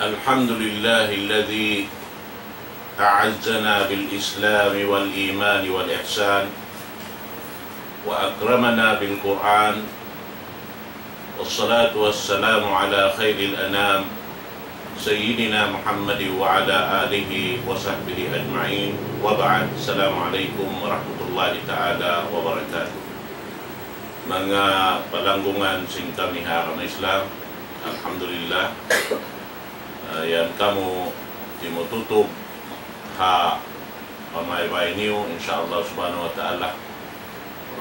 الحمد لله الذي أعزنا بالإسلام والإيمان والإحسان وأكرمنا بالقرآن والصلاة والسلام على خير الأنام سيدنا محمد وعلى آله وصحبه أجمعين وبعد. السلام عليكم ورحمة الله تعالى وبركاته. Mga palanggungan sing kami harang Islam, alhamdulillah, yan kamu timututup ha pamaybay niyo insyaallah subhanahu wa ta'ala.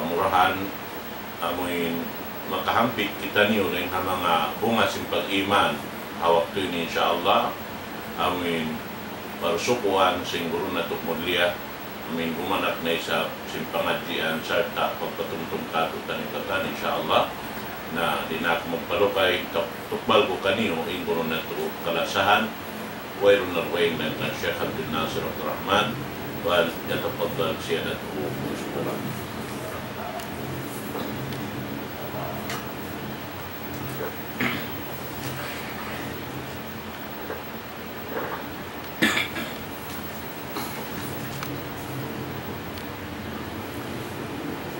Murahan amuin makahampit kita niyo ng mga bunga sing pag-iman hawak to ini insyaallah. Amin parsukuan sing guru natuk mulia. Amin gumanak na isa sing pangadjian serta pagpatungtong katutan ikatan insyaallah. Na dinak magpalukay tukbal ko kaniyo in guru natuk kalasahan wairun narwain na Syekh Abdul Nasir Abdul Rahman wal yatafaddal siyadatuhu mashkuran.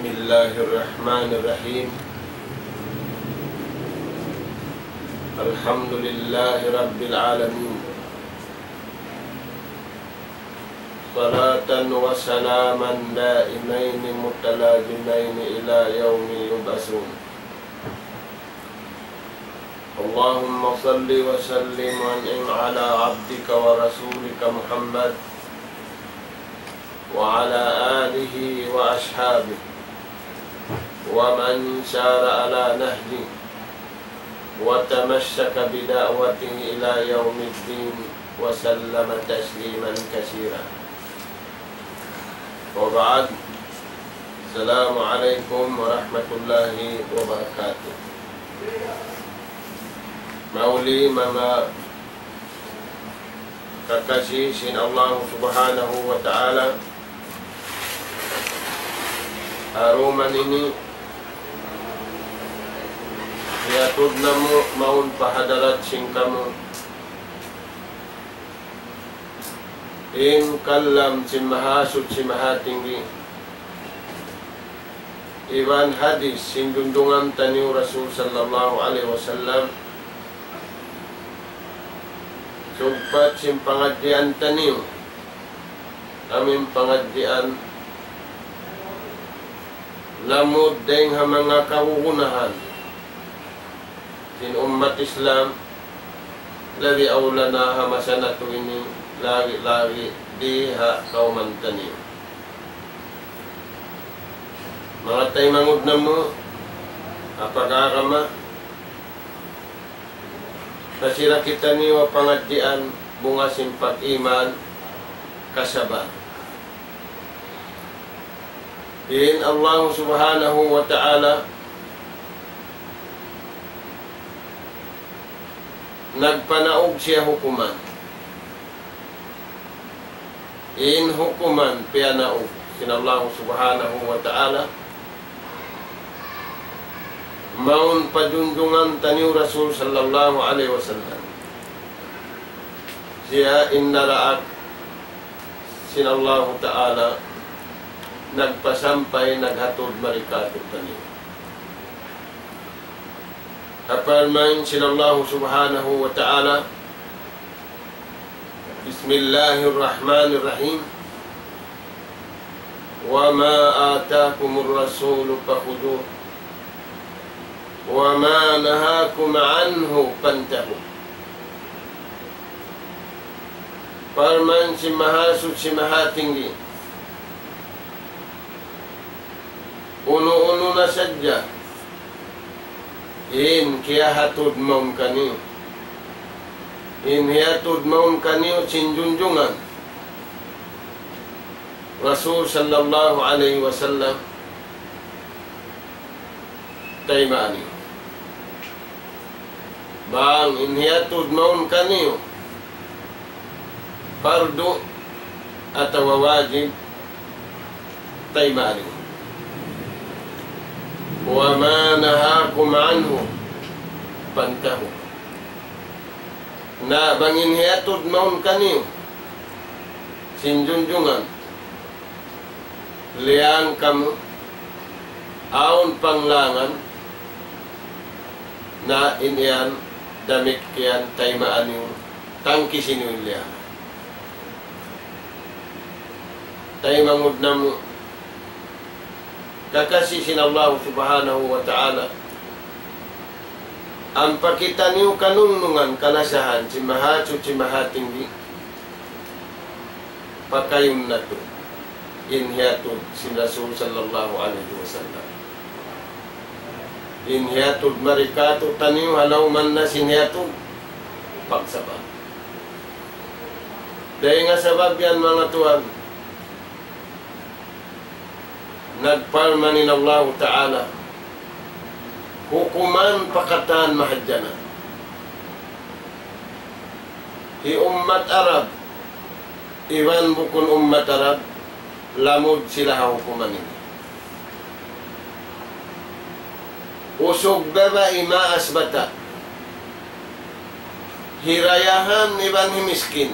Bismillahirrahmanirrahim. Alhamdulillahi Rabbil Alamin. Salatan wa salaman daimaini mutalazimaini ila yaumi yub'atsun. Allahumma salli wa sallim wa an'im ala abdika wa rasulika Muhammad wa ala alihi wa ashabihi wa man syara ala nahji wa tamassaka bida'watihi ila yaumiddin wa sallama tasliman katsira. Wa ba'd. Assalamualaikum warahmatullahi wabarakatuh. Mauli mama kakasih sin Allah subhanahu wa ta'ala, aruman ini yatud namu maun pahadarat sing kamu in kallam simahasud simahatinggi iwan hadis sing dundungan taniu Rasul sallallahu alaihi wasallam sumpat sim pangaddian taniu amin pangaddian lamud deng hamanga kahuhunahan sin umat Islam lagi aulana hamasanatu ini lagi diha kauman tani mga tay mangud na mo apakah kama nasira kita ni wa pangaddian bunga simpat iman kasaba in Allah subhanahu wa ta'ala nagpanaog siya hukuman. In hukuman piyanaog sinallahu subhanahu wa ta'ala maun padundungan taniu Rasul sallallahu alaihi wasallam siya innaraak sinallahu ta'ala nagpasampay naghatod marikatod taniu. Aparman sinallahu subhanahu wa ta'ala, Bismillahirrahmanirrahim. Wa ma atakumur rasulu fakhuduh wa ma nahakum anhu fantahu. Parman simahasud simahatinggi uno-uno na sadya in kaya hatod maun kaniyo. In hatod maun kaniyo sinjunjungan Rasul sallallahu alaihi wasallam taymani. Bang in hatod maun kaniyo fardu atau wajib taymani. Wa ma nahakum anhu fantahu. na bangin hiatod maun kaniyo sinjunjungan liang kamu aon panglangan na inian damit kian taimaan yung tangki sinulian tayo mangud na mo kakasisin Allah subhanahu wa ta'ala ang pakita niyo kanunungan kalasahan si mahatso si mahatinggi pakayun na to inhiatod si Rasul sallallahu alaihi wasallam inhiatod marikato taniyo halaw man na sinhiatod pagsaba dahil nga sabab yan mga tuwan nagpalmanin Allah ta'ala hukuman pakatan mahadjana hi ummat Arab iwan bukun ummat Arab lamod sila hukuman ini usog baba imaas bata hirayahan iban himiskin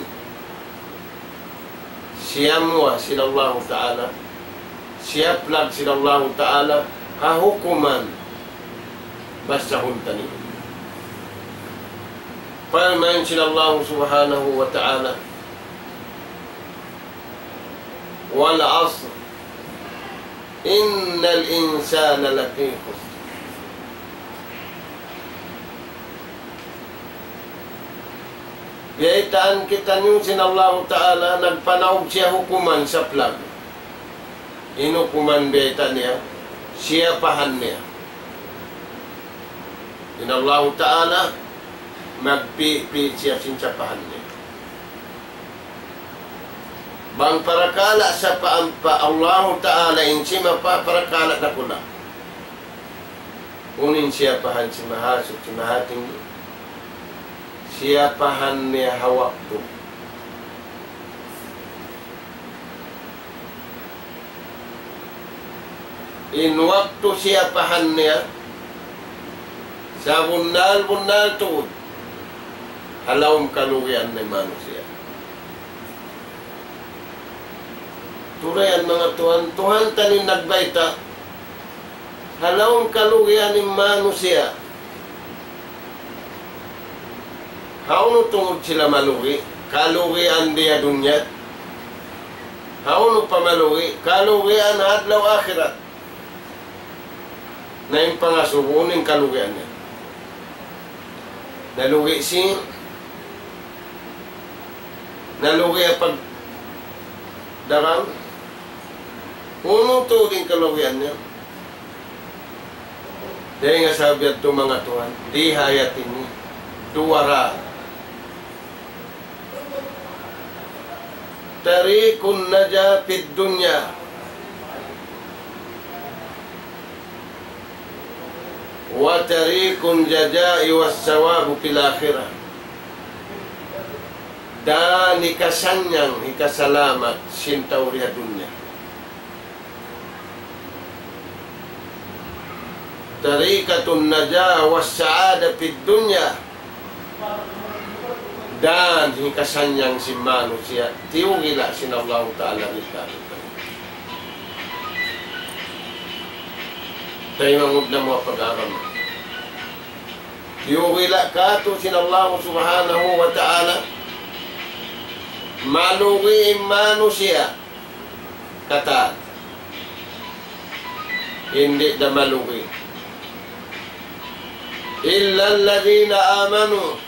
siyamwa sila Allah ta'ala siaplag sila Allah ta'ala hukuman basta huntani Firman sila Allah subhanahu wa ta'ala wal asr innal insana lafi khusr yaitaan kita nyo sin Allah ta'ala nagpanawag siya hukuman sa plag inukuman beta niya siya pahan niya in Allah ta'ala magpipi siya sinsapahan niya bang parakala sa paampa Allah ta'ala insima pa parakala na kula unin siya pahan si mahasok si mahating siya pahan niya hawak to in waktu siya pahan niya sa bundal tuod halawang kalugian ni manusia turayan mga Tuhan tanin nagbaita halawang kalugian ni manusia hauno tungod sila malugi kalugian dia dunya hauno pamalugi kalugian adlaw akhirat na yung pangasubunin kalugian niya nalugi si nalugi pag darang puno to din kalugian niya dahil nga sabi at mga Tuhan di hayatin ni duwara tarikun naja pid dunya wa tarikun jajai wassawabu fil akhirah dan ikasanyang ikasalamat sintauriya dunya tarikatun najah wassaada fid dunya dan ikasanyang si manusia tiwila sin Allah ta'ala kita tayo mangod na mga pag-aram tiwila ka to sin Allah subhanahu wa ta'ala malugi manusia kata hindi na malugi illa alladhina amanu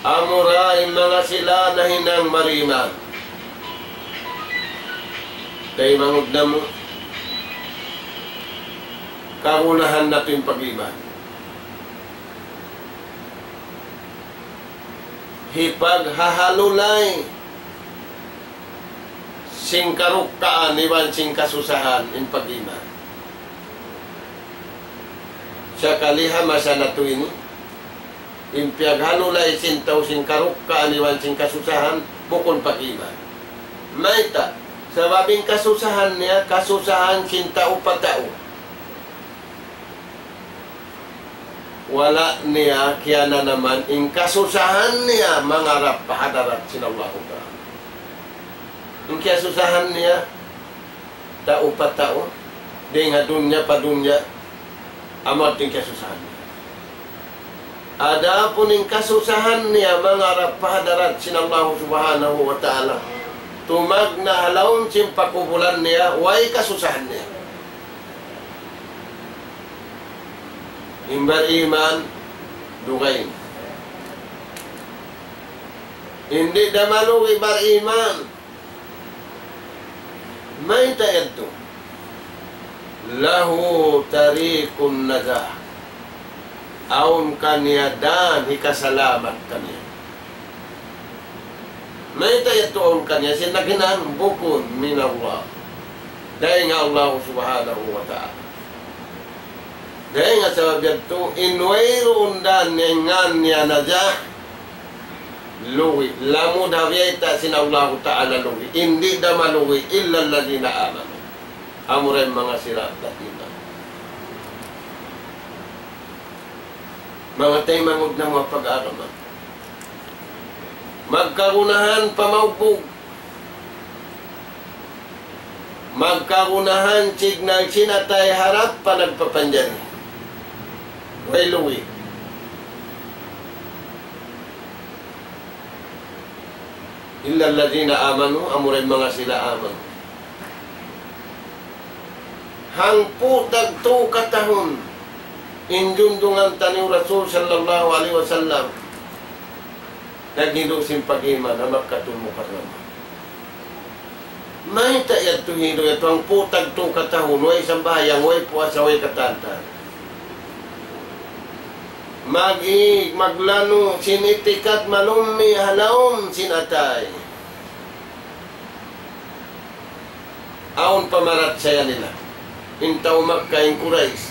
amurai mga sila na hinang mariman tayo mangod na mo kaunahan natin pag-iman hipag hahalulay sing karukkaan iwan sing kasusahan in pag-iman sa kaliha masa na to ini impiyag halulay sintaw sing karukkaan iwan sing kasusahan bukon pag-iman maita sa babing kasusahan niya kasusahan sintao patao wala niya kaya na naman in kasusahan niya mangarap pahadarat sinallahu ta'ala. In kasusahan niya tao pa tao di nga dunya pa dunya amad din kasusahan niya. Ada pun in kasusahan niya mangarap pahadarat sinallahu subhanahu wa ta'ala. Tumag na halawon simpakubulan niya, way kasusahan niya. Imbar iman, dugain. Hindi damalu ibar iman. May tayad to. Lahu tarikun najah. Aun kanya dan hikasalamat kanya. May tayatuon kanya sinaginan bukun min Allah. Dahil nga Allah subhanahu wa ta'ala. Dahil nga sa wabiyagto, inwayro undan nengan niya najah luwi. Lamu dawiyata sin Allah ta'ala luwi. Hindi da maluwi illa alladhina amanu. Amuray mga sirat latina. Mga tayo mangod na mga pag-araman. Magkarunahan pamaupog. Magkarunahan signal sinatay harap pa nagpapanjan. Way luwi. Illa alladhina amanu, amuray mga sila amanu. Hangpo dagto katahon. Injundungan tani Rasul sallallahu alaihi wasallam. Naghido simpagima na magkatulmo karama. May tayad to hido ito ang putag to katahon, way sambayang, way puasa, way katanta. Maglano, sinitikat malumi, halawom, sinatay. Aon pamarat saya nila. Intaw magkain kurais.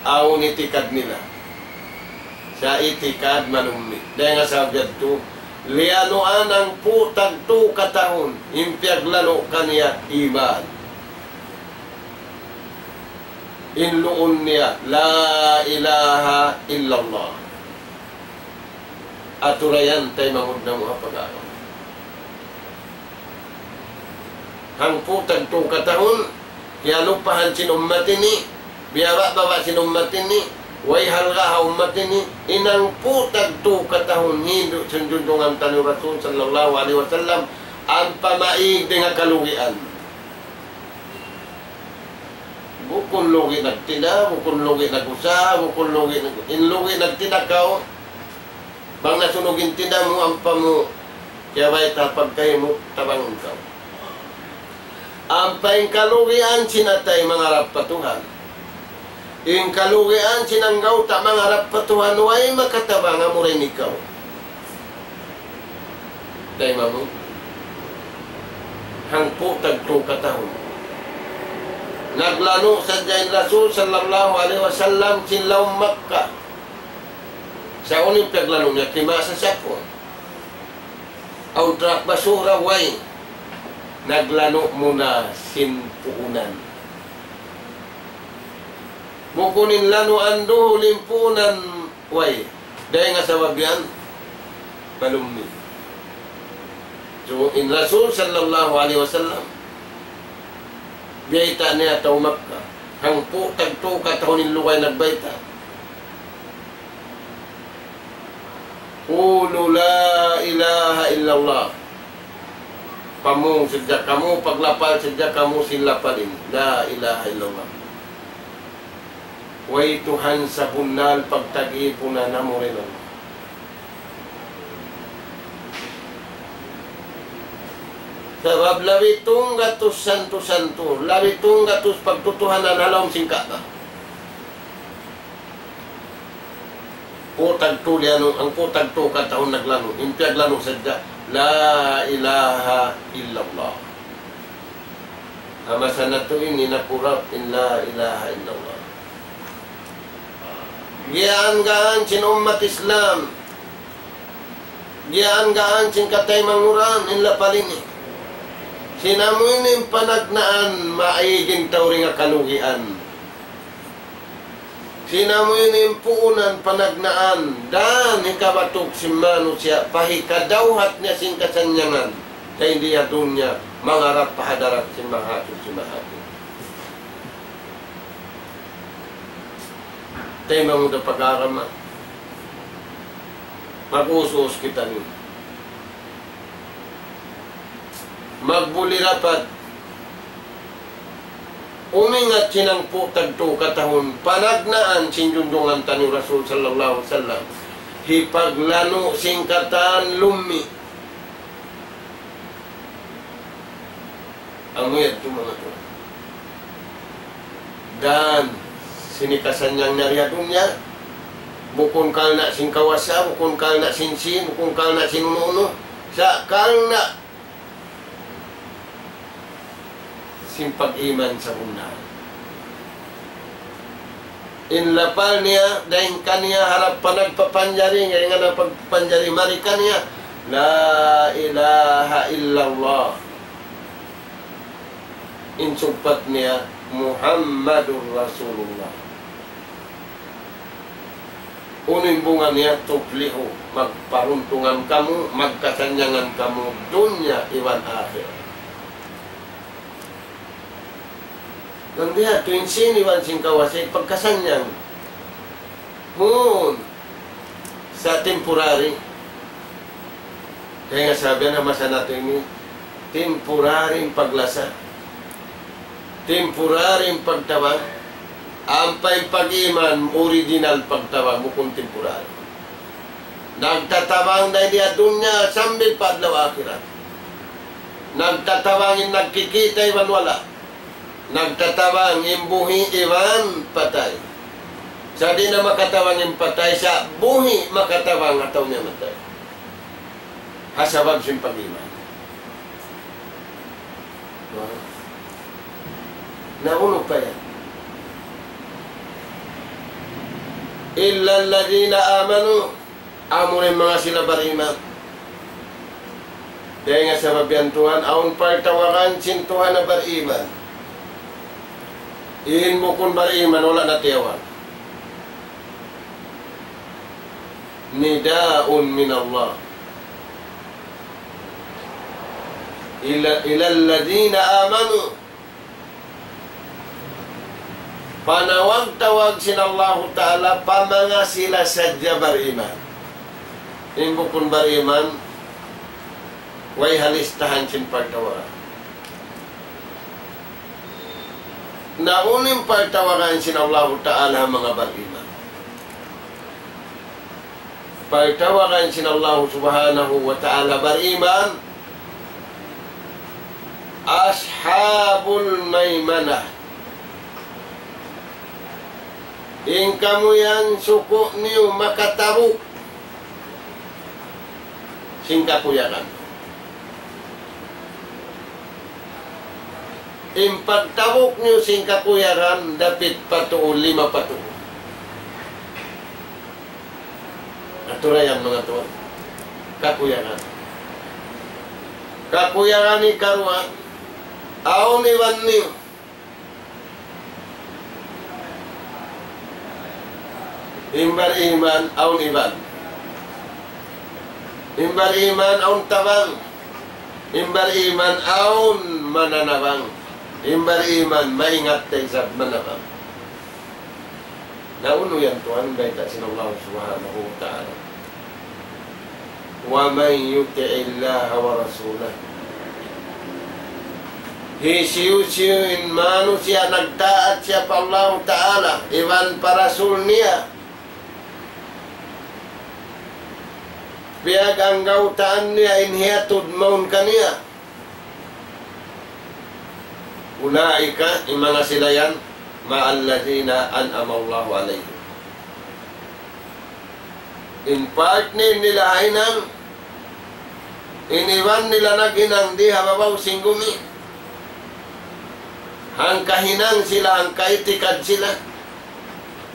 Aon itikad nila. Sa itikad malumi. Dahil nga sabiad to, lianuan ang putag to katahon, impiaglano kaniya iman. Inluon niya, la ilaha illallah. Aturayan tayo mangod na mga pag-aaral. Ang putag to katahon, kaya lupahan sinummatin ni, biyaba-baba sinummatin ni, way halga ummatin ni, inang putag to katahon, hindo sundundungan tani Rasul sallallahu alaihi wasallam, ang pamaig nga kalugian. Bukun lugi nagtida, bukun lugi nagusa, bukun lugi inlugi nagtida kao. Bang nasunugin tida mo ang pamo, kaya ba'y tapag kayo mo tabangon kao. Ang paing kalugian sinatay mangarap patuhan. Ing kalugian sinanggaw ta mangarap patuhan, way makatabang mo rin ikaw. Dahil mo, hangpo tagto katahon. Naglano sa Jain Rasul sallallahu alaihi wasallam sinlaw Makkah. Sa uning paglano niya, kimasa siya po. Audrak basura way. Naglano muna sinpuunan. Mukunin lano ando limpunan way. Dahil nga sa wabyan, balumni. So, in Rasul sallallahu alaihi wasallam, biyayta niya tao Makkah. Hangpo tagto katahon luway nagbayta. Qulu la ilaha illallah. Kamu sejak kamu paglapal sejak kamu silapalin. La ilaha illallah. Way Tuhan sa bunal pagtag-ipunan na mo rin ako. Sebab labitong gatus santo-santo, labitong gatus pagtutuhanan halawang singkata. Putag to liano, ang putag to katahon naglano, impiag lano sadya, la ilaha illallah. Amasan na to ini nakurap in la ilaha illallah. Giaan-gaan sin umat Islam, giaan-gaan sin katay manguran in lapalin eh. Sinamunin panagnaan maiging tawring nga kalugian. Sinamoy ni puunan panagnaan dan ikabatok si manusia pahikadawhat niya sing kasanyangan kay hindi dunya mangarap pahadarat si mahatu. Tema mo da pag-arama. Mag-usos kita ni. Magbuli rapat. Umingat sinang po tagto katahon. Panagnaan sinjunjungan tani Rasul sallallahu alaihi wasallam. Hipaglano singkatan lumi. Amuyat ito mga to. Dan sinikasan niyang nariyadunya bukon kal na sing kawasa, bukon kal na sinsin, bukon kal na sinuno sa kal na simpag-iman sa una. Inlapal niya dahil kaniya harap panagpapanjari ngayon nga na pagpanjari mari kaniya la ilaha illallah insumpat niya Muhammadur Rasulullah. Uning bunga niya tupliho, magparuntungan kamu, magkasanyangan kamu dunya iwan akhir. Nandiya tuwing siniwan sing kawasay pagkasanyang hun sa temporary. Kaya nga sabi na masa natin ini temporaryong paglasa, temporaryong pagtawag, ampay pag-iman, original pagtawag mo kung temporary. Nagtatawang na diya dunya, sambil padlaw akhirat. Nagtatawangin nagkikita iwan wala. Nagtatawang imbuhi iwan patay. Sa di na makatawang yung patay, sa buhi makatawang ataw niya matay. Hasabab siyang pag-iman. Nauno pa yan. Illa alladhina amanu, amo rin mga sila bariman. Dahil nga sa mabiyantuhan, aun partawakan sintuhan na bariman. Ihin mo kung bariman, wala na tiyawag. Nidaun min Allah. Ila alladhina amanu, panawag-tawag sinallahu ta'ala pamanga sila sadya bariman. Imbo kung bariman, way halistahan sin pagtawagan. Nauning pagtawagan sinallahu ta'ala mga bariman. Pagtawagan sinallahu subhanahu wa ta'ala bariman, ashabul maimanah. In kamu yan suko niyo makataruk sing kapuyakan. In pagtaruk niyo sing kapuyakan dapit patuo 5 patuo. Atura yan mga tuwa. Kapuyakan. Kapuyakan ni karuan. Aon iwan niyo. Imbar iman aun iban. Imbar iman aun tabang. Imbar iman aun mananabang. Imbar iman maingat tayo sa manabang. Nauno yan Tuhan baita sinallahu subhanahu wa ta'ala. Wa man yuti'illaha wa rasulah. Hisiu-siuin manusia nagtaat siya pa Allah ta'ala. Iwan pa rasul niya. Biag ang gautaan niya inhiatud maun kaniya. Ulaika, yung mga sila yan, ma'alladina an'amallahu alayhim. In partner nila ay nang iniwan nila na ginang di hababaw singgumi. Hangkahinang sila, hangkaitikad sila.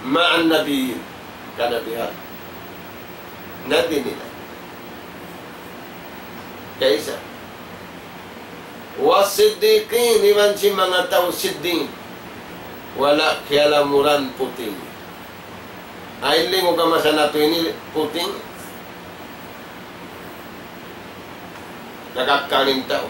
Ma'an nabiyin, kanabihan. Nabi nila. Kaisa. Wasiddiqin, iwan si mga tao siddin. Wala kialamuran puting. Ailing o kamasa nato ini puting. Nakakaling tao.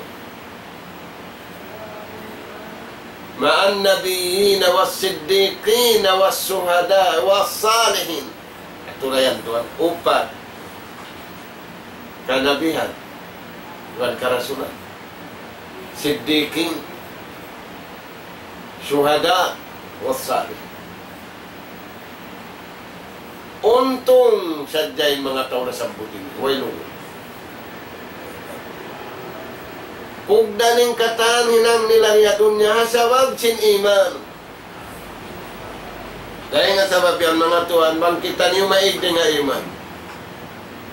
Ma'an nabiyina was-siddiqina was-suhada was-salihin. Aturayan Tuhan. 4. Kanabihan. Tuhan karasulan. Siddiqin. Syuhada was-salihin. Untong sadyay mga tao na sambutin. Wailong. Pugdaning katan hinang nilangya dunya hasawag sin iman. Dahil nga sabab yan mga tuan, bangkitan niyo maigdi nga iman.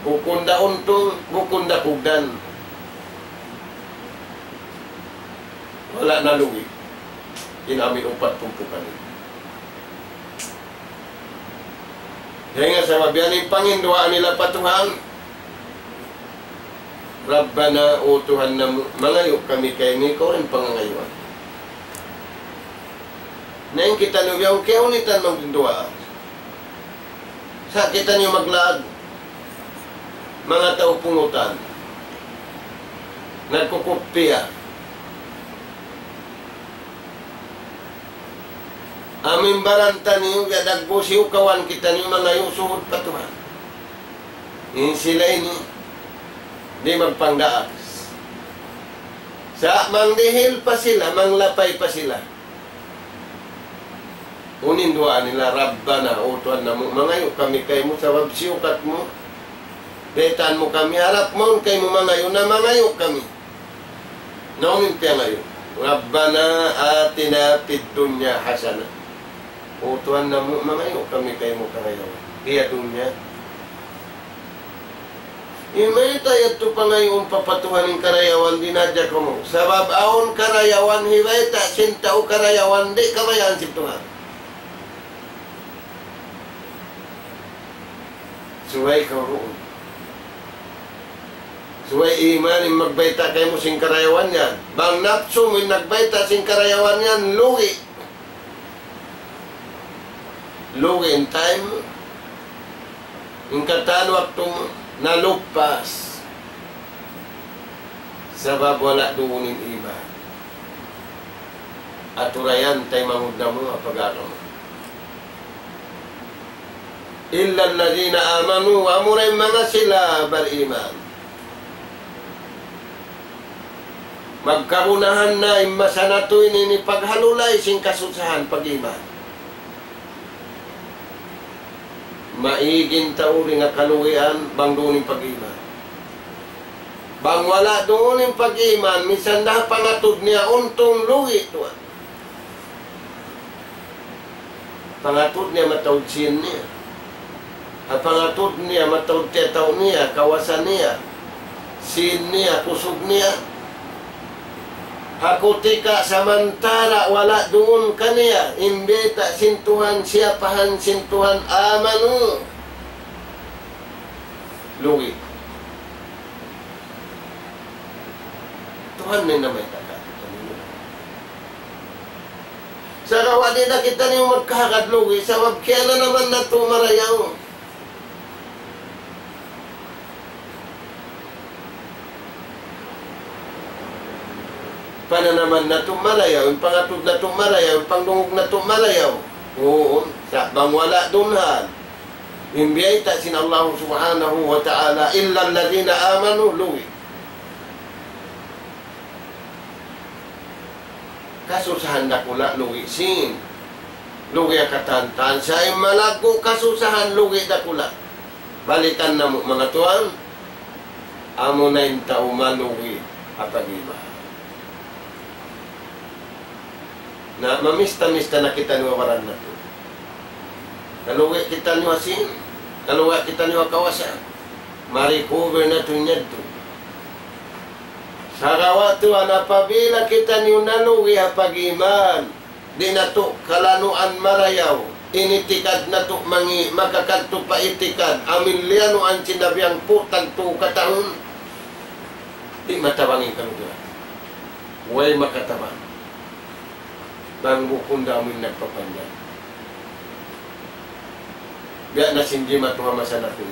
Bukunda untong, bukunda pugdan. Wala na luwi. Inamin 4 tumpukan. Dahil nga sabab yan, yung panginduaan nila patuhan. Rabbana o Tuhan na mangayo kami kay ni ko rin pangangayuan. Nang kita nyo yaw kaya unitan magdindua. Sa kita nyo maglaag. Mga tao pungutan. Nagkukupya. Amin baranta niyo gadagbo siyo kawan kita nyo mangayo suhod patuhan. Ini sila ini. Di magpangdaas. Sa mangdihil pa sila, manglapay pa sila. Uninduaan nila, Rabbana, o Tuhan na mo, mangayo kami kay mo sa wabsiyukat mo. Betan mo kami, harap mo kay mo mangayo na mangayo kami. Naunin piya ngayon. Rabbana atina fid dunya hasana. O Tuhan na mo, mangayo kami kay mo kangayo. Iya dunya. Imay tayo ito pa ngayon papatuhan ng karayawan dinadya ko mo. Sabab aon karayawan hiway ta sinta o karayawan di kabayaan si Tuhan. Suway ka roon. Suway iman yung magbayta kayo mo sing karayawan yan. Bang napso mo yung nagbayta sing karayawan yan, lugi. Lugi in time. Yung katan waktu mo. Nalupas sabab wala duunin iman. Aturayan tay mangudna mo apagano. Illa alladhina amanu wa amuray mga sila beriman. Magkarunahan na imasanato ini paghalulay sing kasusahan pag-iman. Maiging tauri nga kaluwian bang doon yung pag-iman. Bang wala doon yung pag-iman, minsan na pangatod niya untong luwi tuwa. Pangatod niya matawid siyan niya. Pangatod niya matawid tetaw niya, kawasan niya. Sin niya, kusog niya. Ako tika samantara wala doon kaniya. Imbeta sintuhan siyapahan sintuhan amanu. Lugi. Tuhan na may taga. Sa kawadi na kita niyo magkakad lugi. Sabab kaya na naman na tumarayaw. Pana naman na tumarayaw, yung pangatod na tumarayaw, yung pangdungog na tumarayaw. Oo, sa bang wala dunhan. Imbiyay ta sin Allah subhanahu wa ta'ala, illa alladhina amanu luwi. Kasusahan na kula luwi sin. Luwi katantan. Sa malago kasusahan luwi na kula. Balikan na mo mga tuwan. Amo na yung tao maluwi at pag-iba. Na mamista-mista na kita niyo waran na to. Kaluwi kita niyo asin, kaluwi kita niyo kawasan. Mari-cover na to niya to. Sa kawa to, anapabila kita niyo naluwi pag-iman. Di na to kalanuan marayaw. Initikad na to makakad to pa itikad. Amilyano ang sinabiyang putag to katahon. Di matawangin ka nyo. Huwag makatabang. Bang bukong damin nagpapandan. Biya na sinjima tuha masana ko.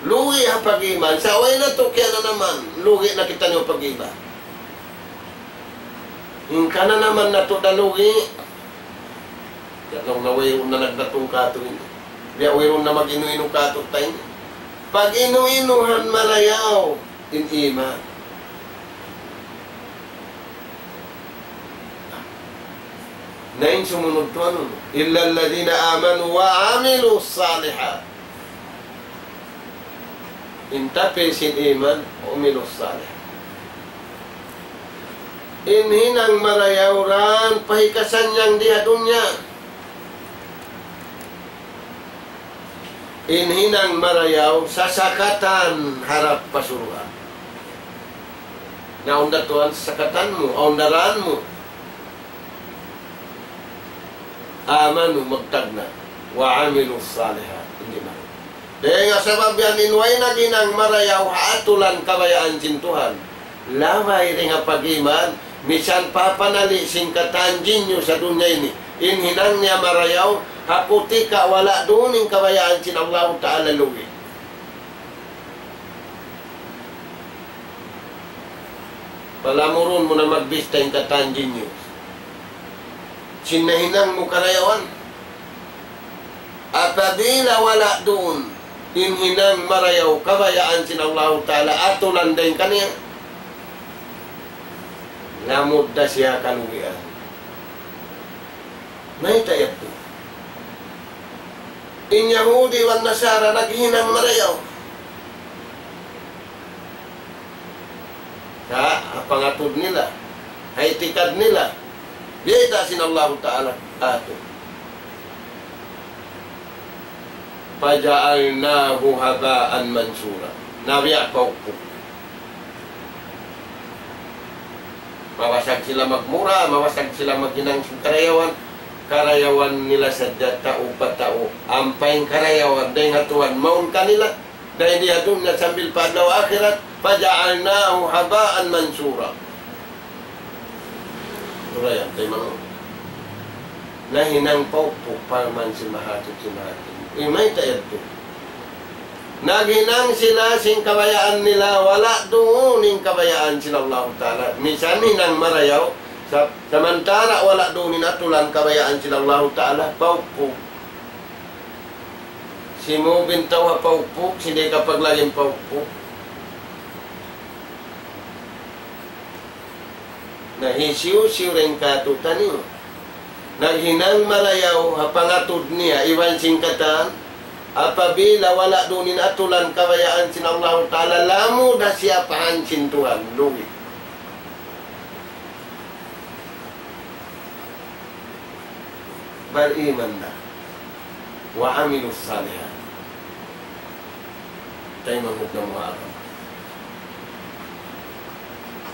Lugi ang pag-iman. Sa away na to, kaya na naman. Lugi na kita niyo pag-iba. Yung ka na naman na to dalugi. Kaya nung nawayron na nagdatong kato yun. Kaya wayron na mag-inu-inu kato tayo. Pag inu-inuhan malayaw, in-ima. Nain sumunod to ano? Illa alladhina amanu wa amilu salihat. Intape sin iman, umilos salih. Inhinang marayawran, pahikasan niyang diha dunya. Inhinang marayaw, sasakatan harap pasuruan. Naunda tuan sakatan mo, aundaran mo. Amanu magtagna, wa amilu salihat. Hindi na. Dahil nga sabab yan, inway na ginang marayaw haatulan kabayaan sintuhan. Lamay rin nga pag-iman, misan papanali singkatanjin nyo sa dunya ini. Inhinang niya marayaw, haputi ka wala doon yung kabayaan sin Allah Ta'ala luwi. Palamuron mo na magbista yung katanjin nyo. Sinahinang mo karayawan. Apabila wala doon, inhinang marayaw kabayaan sin Allah Ta'ala atulan din kaniya. Lamod na siya kalugian. May tayap po. In Yahudi wan Nasara naghinang marayaw. Pangatod nila, ay tikad nila. Biyata sin Allah Ta'ala ato. Paja'alnahu haba'an mansura. Nabiya po. Mawasag sila magmura, mawasag sila magginang karayawan. Karayawan nila sa tao patao. Ampaing karayawan dahil hatuan maun kanila. Dahil di hatun na sambil padlaw akhirat. Paja'alnahu haba'an mansura. Turayan, tayo mga. Nahinang po parman si mahatid. Imay tayad to. Naghinang sila sing kabayaan nila, wala doon yung kabayaan sila Allah Ta'ala. Minsan hinang marayaw, samantara wala doon inatulan kabayaan sila Allah Ta'ala. Paupok. Si mo bintaw paupok, hindi kapag laging paupok. Nahisiw-siw rin katutan niyo. Naghinang marayaw, hapangatod niya, iwan singkatan, apabila wala doon inatulan kabayaan sin Allah Ta'ala, lamu na siya pahansin Tuhan, luwi. Bariman na, wa amilus salihan. Tayo mahmud na mga alam.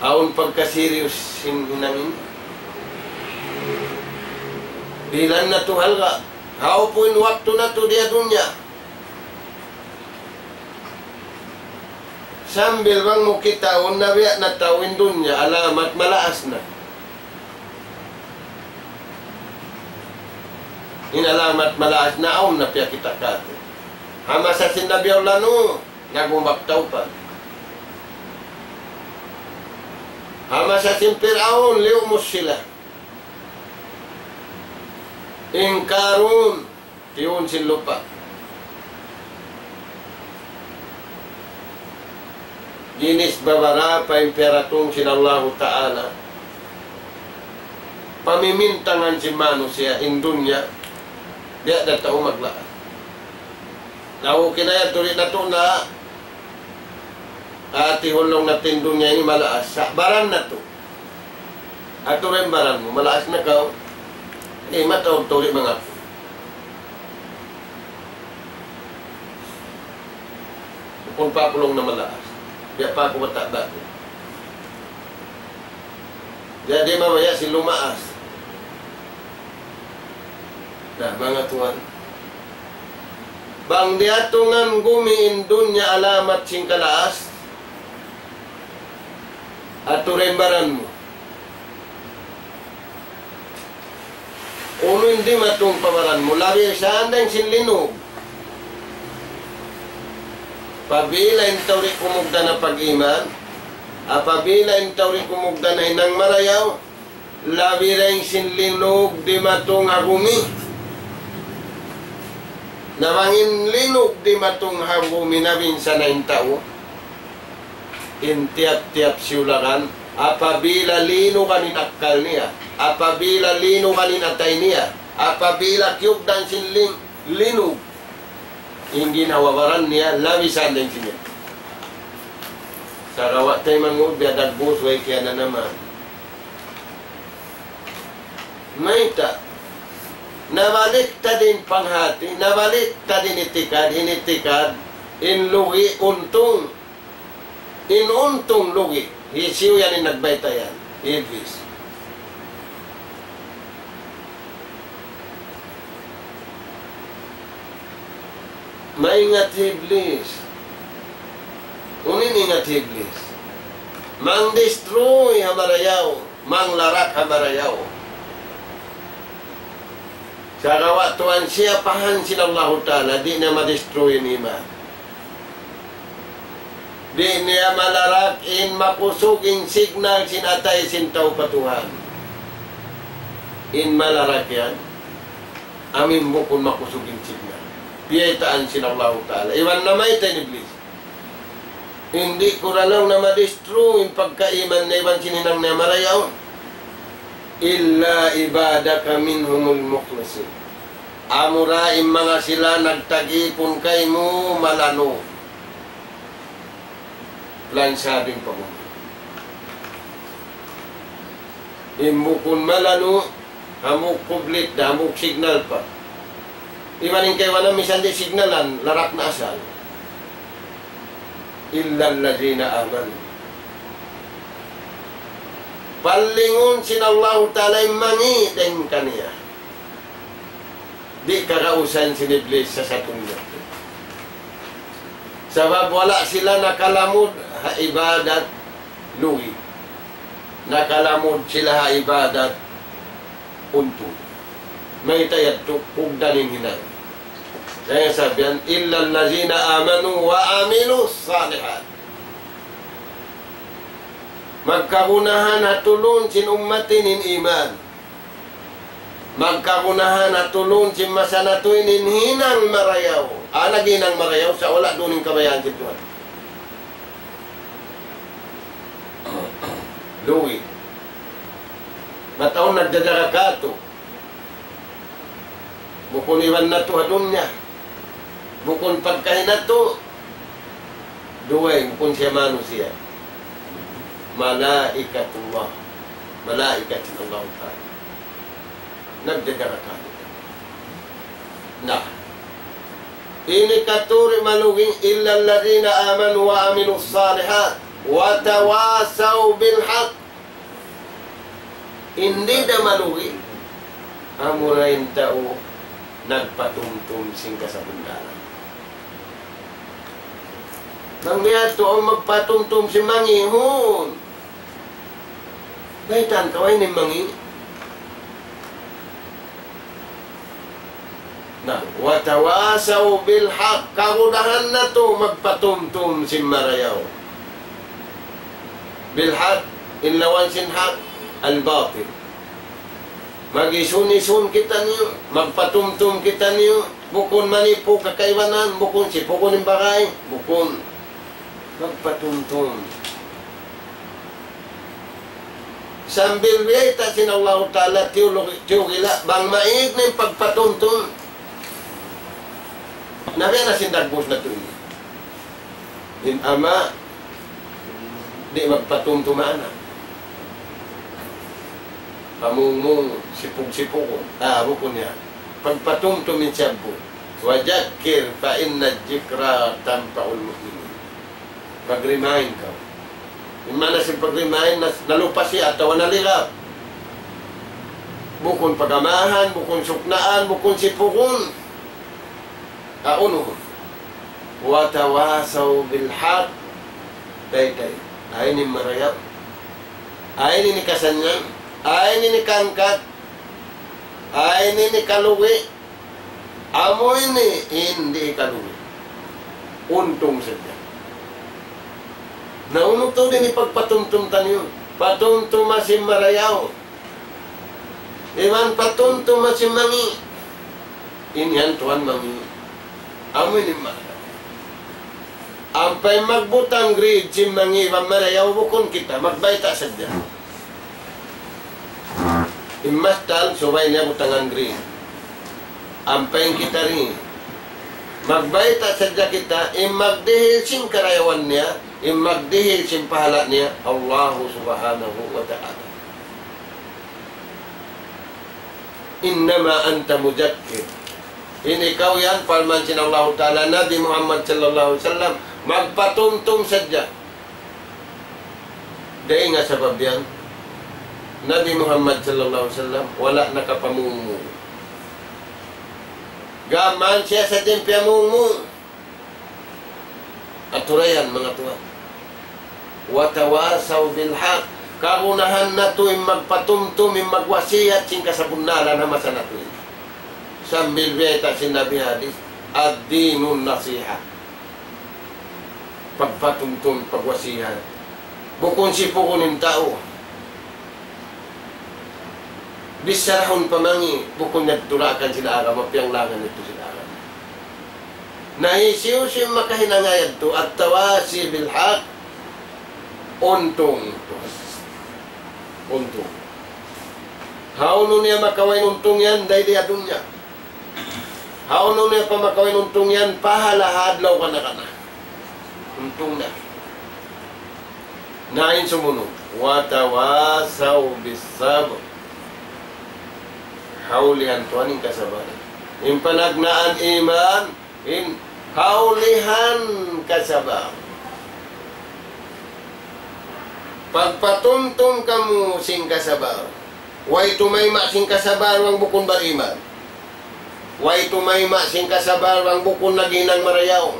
Aun pagkaserius hinangin. Bilan na to halga. How po in waktu na to dia dunya. Sambil bang mo kita unabiya na tawin dunya, alamat malaas na. Inalamat malaas na aun na piya kita kato. Hama sa sinabi Allah no, nagumaktaw pa. Hama sa simpiraon, liumos sila. Ingkarun, tiyon sin lupa. Ginis babara pa imperatong sin Allah Ta'ala. Pamimintangan si manusia in dunya, dia datang maglaan. Nahu kinaya tulit na to na ati hulong natin dunya ini malaas. Baran na to. Ato rin baran mo, malaas na ka. Matawag tuloy mga po. Kung pakulong na malaas, diya pa ako mataba ko. Diya di mamaya si lumaas. Nah, mga tuwan. Bang diatungan gumiin dunya alamat sing kalaas, at turembaran mo. Uno hindi matong pamaran mo, labi sa andang sinlinog. Pabila yung tawri kumugda na pag-iman, apabila yung tawri kumugda na inang marayaw, labi rin sinlinog di matong hagumi. Namangin linog di matong hagumi na binsa na yung tao, intiap-tiap siulakan, apabila lino kanin akal niya, apabila lino kanin atay niya, apabila kiyog dan sinling linog, hindi nawawaran niya, labisan din siya. Sa rawat tayo mangod, biadagbos, way kaya na naman. Maita, nabalik ta din panghati, nabalik ta din hinitikad, inlugi, untong, inuntong lugi. Hisiw yan yung nagbayta yan. Iblis. Maingat Iblis. Unin ingat Iblis. Mang destroy hamarayaw. Mang larak hamarayaw. Sa kawatuan siya pahan sinallahu ta'ala, di na ma-destroy yung iman. Di niya malarak in mapusuging signal sinatay sintaw patuhan. In malarak yan, amin mo kung makusuging signal. Piyaitaan sinallahu ta'ala. Iwan na may tayo Iblis. Hindi ko ralaw na ma-destroy yung pagkaiman na iwan sininang na marayaw. Illa ibadaka minhumul mukhlisin. Amurain mga sila nagtagipon kay mo malano. Lansabing pagod. Imbukon malano, hamuk publik, hamuk signal pa. Iwanin kay wala misan di signalan, larak na asal. Illa allazina amanu. Palingon sinallahu ta'ala mangi din kaniya. Di karausan si Iblis sa satong nato. Sabab wala sila nakalamod ha ibadat luwi. Nakalamod sila ha ibadat unto. May tayad tukugdanin hinay. Kaya sabihan, illa allazina amanu wa amilu salihat. Magkagunahan hatulun sin ummatin in iman. Magkagunahan hatulun sin masanatuin in hinang marayaw. Lagi nang marayaw sa wala duning kabayan si Tuhan. Luwi. Mataon nagdadarakato. Bukon iwan na to hadun niya. Bukon pagkain na to. Duway, bukon siya manusia. Malaikatullah. Malaikatullah ta'ala. Nagdadarakato. Nah. Ini katuri maluging illa alladhina amanu wa aminu salihat wa tawasaw bil haq. Hindi na malugi amurain tao nagpatumtum sing kasabundaran. Nang niya to ang magpatumtum si mangihon. Baitan kaway ni mangi. Na, watawasaw bil haq, kagudahan na to magpatumtum si marayaw. Bil haq, inlawan sin haq, al-batil. Mag-isun-isun kita niyo, magpatumtum kita niyo, bukon manipo kakaiwanan, bukon sipukon ng bakay, bukon magpatumtum. Sambil wiyata sinallahu ta'ala tiyugila, bang maig na yung pagpatumtum. Nabi na sindagbos na ito. Yung ama, di magpatumtumaan na. Pamumong sipog-sipog. Bukon niya. Pagpatumtumin siya po. Wajakir fa inna jikra tampa'ul mu'minin. Pag-remind ka. Yung mana si pag-remind, nalupas siya, tawa nalirap. Bukon pagamahan, bukon suknaan, bukon sipukon. Uno, watawasaw bil haq. Tay-tay. Ay ni marayap. Ay ni kasanyan. Ay ni kangkat. Ay, ini kaluwi. Amo ini, hindi kaluwi. Untung saja. Nauno to din ipagpatumtumtan yun. Patumtum masim marayaw. Iman patumtum masim mangi. Inyan tuan mangi. Amo ini marayaw. Ampay magbutang grid sim mangi marayaw bukon kita. Magbayta saja. Imastal, subay niya butangan grid. Ampay kita rin. Magbayta sadya kita, magdihil sing karayawan niya, magdihil sing pahala niya, Allah subhanahu wa ta'ala. Innama anta mujakkir. Ini ikaw yan, palmansin Allah ta'ala, Nabi Muhammad sallallahu alaihi wasallam, magpatumtum sadya. Dahil nga sabab yan, Nabi Muhammad sallallahu alaihi wasallam, wala nakapamungu. Gaman siya sa tempya mo. Aturayan mga tuwa. Watawasaw bilhaq. Karunahan na to magpatumtum, magwasiyat sing kasabunalan na masana to. Sambil beta sinabi hadis, ad-dinun nasiha. Pagpatumtum, pagwasihan. Bukon si pukunin tao. Bisarahon pamangi, bukod nagtulakan sila aga, mapiyanglangan ito sila aga. Nahisiw-siw makahinangayad to, at tawasi bilhaq, untong. Untong. Hauno niya makawain untong yan, dahil di adun niya. Hauno niya pa makawain untong yan, pahalahadlaw ka na ka na. Untong na. Nain sumunod, watawasaw bisabr. Haulihan Tuhan yung kasabaran. Yung panagnaan iman, yung haulihan kasabaran. Pagpatumtum kamu sing kasabaran. Way tumayma sing kasabaran ang bukon bariman. Way tumayma sing kasabaran ang bukon naginang marayaw.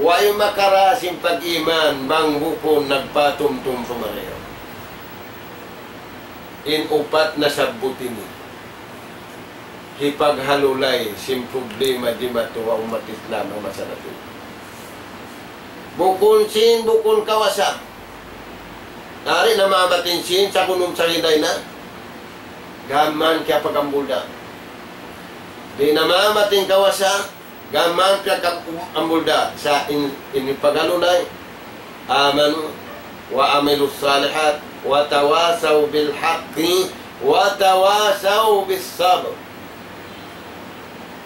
Way makara sing pag-iman bang bukon nagpatumtum pumarayaw. In upat na sabutin ni. Hipaghalulay sim problema di matuwa umat Islam ang masalat. Bukun sin, bukun kawasa. Nari na mamatin sin sa kunong saliday na. Gaman kaya pagambulda. Di na mamatin kawasa, gaman kaya pagambulda. Sa inipaghalulay, amanu wa amilus salihat, wa tawasaw bil haqqi, wa tawasaw bis sabr.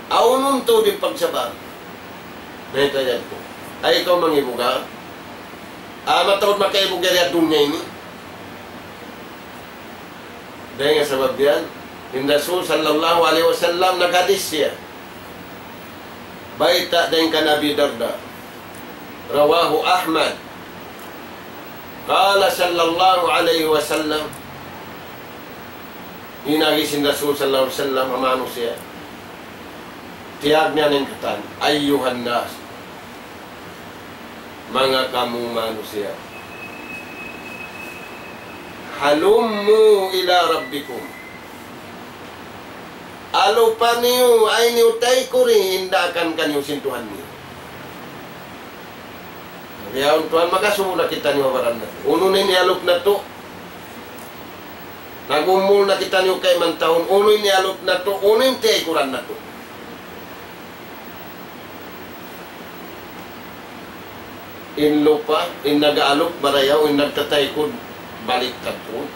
Aunun to din pagsabar. Naitayan ko. Ay ikaw mangibuga. Matawad makaibuga rin dunya ini. Dahil nga sabab yan, yung Rasul sallallahu alaihi wasallam naghadis siya. Baita din ka Nabi Darda. Rawahu Ahmad. Qala sallallahu alaihi wasallam. Inagisin Rasul sallallahu alaihi wasallam amano siya. Tiyag niya ng katan, ayyuhan nas, mga kamu manusia, halummu ila rabbikum. Alupan niyo ay niutay ko rin, hindakan kanyo sintuhan niyo. Kaya Tuhan, makasumula kita niyo waran na. Uno na nialop na to. Nagumul na kita niyo kay mantahon. Uno nialop na to. Uno yung tiyay kuran na to. In lupa, in nag-aalok, barayaw, in nagtataykod, balik tatod.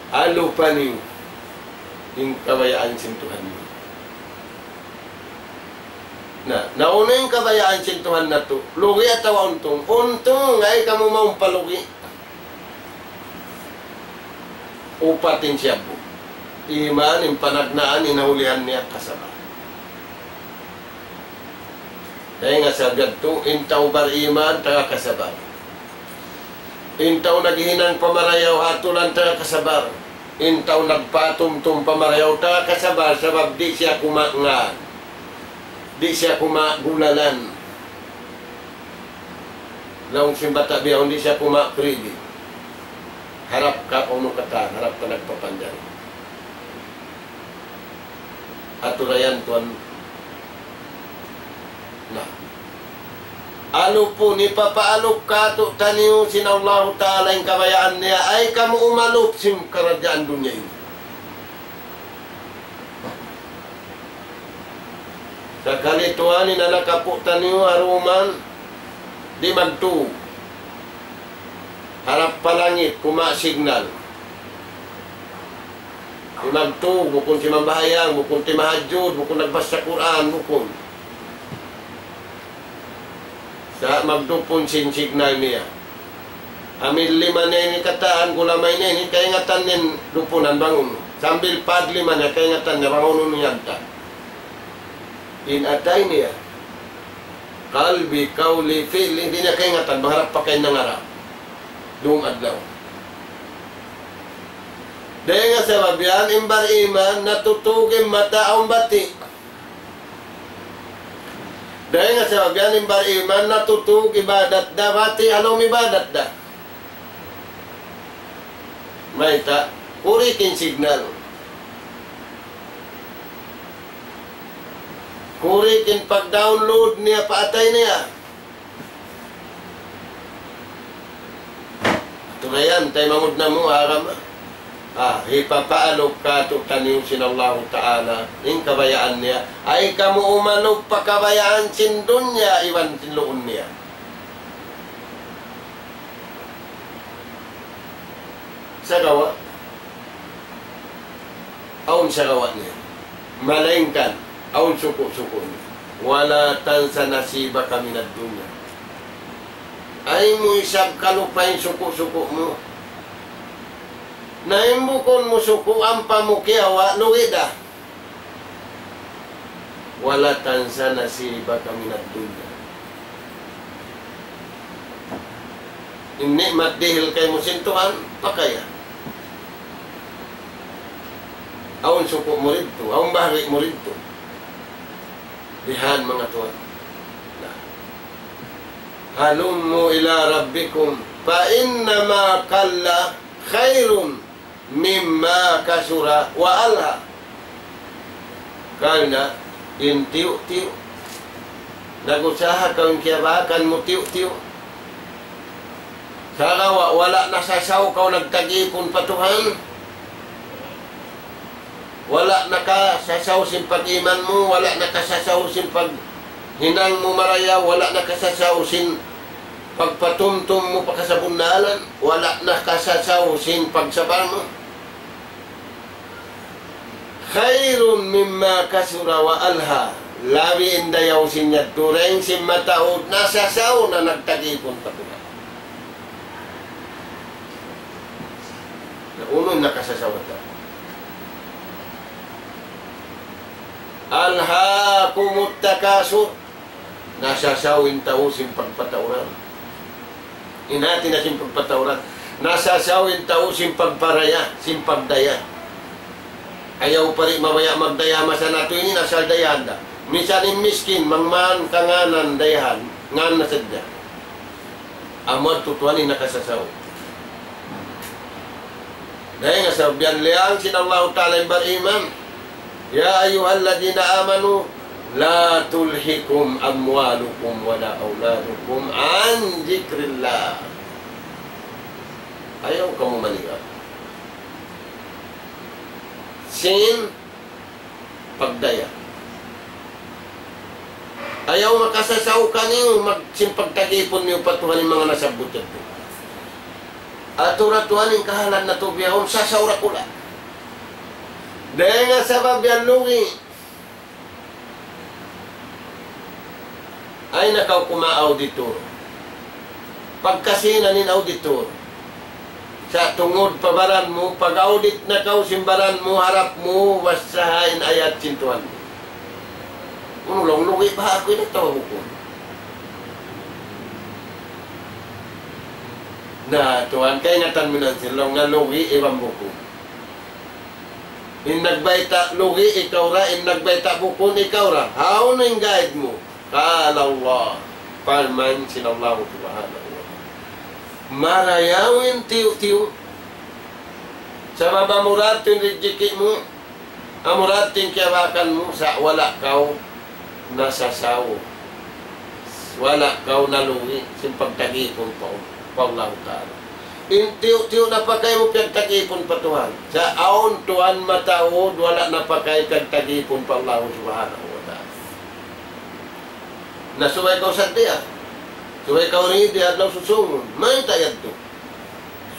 Alupa niyo, in kabayaan sintuhan niyo. Nauna yung kabayaan sintuhan na to, lugi at tawa untong. Untong, ay kamo maong palugi. Upatin siya po. Iman, yung panagnaan, inahulihan niya kasama. Dahil nga sabihan to, intaw bar iman, taga kasabar. Intaw naghihinang pamarayaw, hatulan taga kasabar. Intaw nagpatumtum pamarayaw, taga kasabar, sabab di siya kumangan. Di siya kumagulalan. Laong simbata biyaw, di siya kumakridi. Harap ka, uno kata, harap ka nagpapanjang. aturayan tuan. Nah, ano po ni papaalok ka to taniyo sinallahu ta'ala yung kabayaan niya ay kamu umalop sim kerajaan dunia ini. Sakali tuanin na nakapuk taniyo aruman di magtu harap palangit kuma signal di magtu bukun si mambahayang bukun ti mahajud bukun nagbasa Quran bukun sa magdupon sin signal niya. Amin lima na ini kataan kulamay na ini kaingatan nin dupunan bangun. Sambil pad lima na kaingatan niya bangun niyanta. Inatay niya. Kalbi, kauli, feel, hindi niya kaingatan. Baharap pa kayo nangarap. Doong adlaw. Dahil nga sa babiyan, imbar iman, natutugim mata ang bati. Dahil nga sa babiyan, imbar iman, natutug ibadat da, bati along ibadat da. May ta, kurikin signal. Kurikin pag-download niya, paatay niya. Ito na yan, tayo mamud na mo, aram. Ipapaalog ka to taniyong sinallahu ta'ala yung kabayaan niya ay kamu umalog pa kabayaan sindun niya iwan tinloon niya. Sa gawa aun sa gawa niya malengkan aun suko-suko niya wala tansa nasiba kami na dunya ay mo isab kalupain suko-suko mo naimbukon mo suko ang pamukiawa luwida wala tansa nasiba kami na dunya ini matdihil kay mo sintuhan pakaya aun suko mo rito aun bahari mo rito lihan mga tuwan halum mo ila rabbikum fa innama kalla khairun mimma kasura wa alha karena intiu-tiu nagusaha kang kiyabakan mo tiu-tiu sarawa wala nasasaw kau nagtagipon patuhan wala nakasasaw sin pag-iman mo wala nakasasaw sin pag hinang mo maraya wala nakasasaw sin pagpatumtum mo pa sa bundalan wala nakasasaw sin pagsabar mo khairun mimma kasura wa alha labi indayaw sinyat tureng sin mataod nasasaw na nagtagipon patuhan na unong nakasasaw ito alha kumut takasur nasasawin tao sin pagpatauran inati na sin pagpatauran nasasawin tao sin pagparaya sin pagdaya ayaw pa rin mamaya magdayama sa nato ini nasal dayahan da minsan yung miskin mangman kanganan dayahan ngan nasadya amad tutuanin nakasasaw dahil nga sa biyan liang sinallahu ta'ala yung bariman ya ayyuhalladina amanu la tulhikum amwalukum wala auladukum an zikrillah ayaw kamu maniga sin pagdaya ayaw makasasaw ka niyo magsimpagtagipon niyo patuhan yung mga nasabot yan aturatuhan yung kahalan na tubiyahon sasawra kula dahil nga sa babyan lungi ay nakaw kuma-auditor pagkasina nin auditor sa tungod pabaran mo pag-audit na kaw simbaran mo harap mo wasahain ayat sintuhan mo unulong lungi ba ako inatawa mo ko na tuhan kaya ngatan mo ng silong nga lungi iwan mo ko in nagbayta lungi ikaw ra in nagbayta bukon ikaw ra how na yung guide mo kala Allah parman sinallahu subhanahu marayawin tiu-tiu sa mabamuratin rijiki mo Amurating kiyawakan mo sa wala kau nasasawo. Wala kau naluwi. Simpagtagipon pa Allah Ta'ala. Intiyo na pa kayo mo pagtagipon pa Tuhan. Sa aon Tuhan mataod, wala na pa kayo pagtagipon pa Allah Subhanahu wa Ta'ala. Nasuway kau sa tiya. Suway kau rin di adlaw susungon. May tayad to.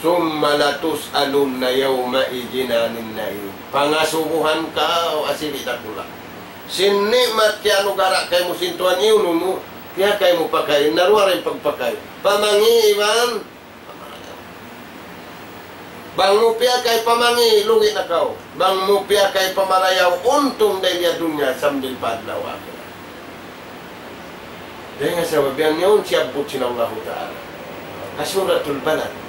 Summa latus'alunna yawma idinanin na'in. Pangasubuhan ka o asilita kula. Sinnimat kaya gara kayo mo sintuan iyon mo. Kaya kayo mo pakain. Naruwa rin pagpakain. Pamangi iwan. Bang mo piya kay pamangi. Lugi na kao. Bang mo piya kay pamarayaw. Untong dahil dunya sambil padlaw ako. Dahil nga sa wabiyan yun siyabot sinallahu ta'ala. Asuratul Balad.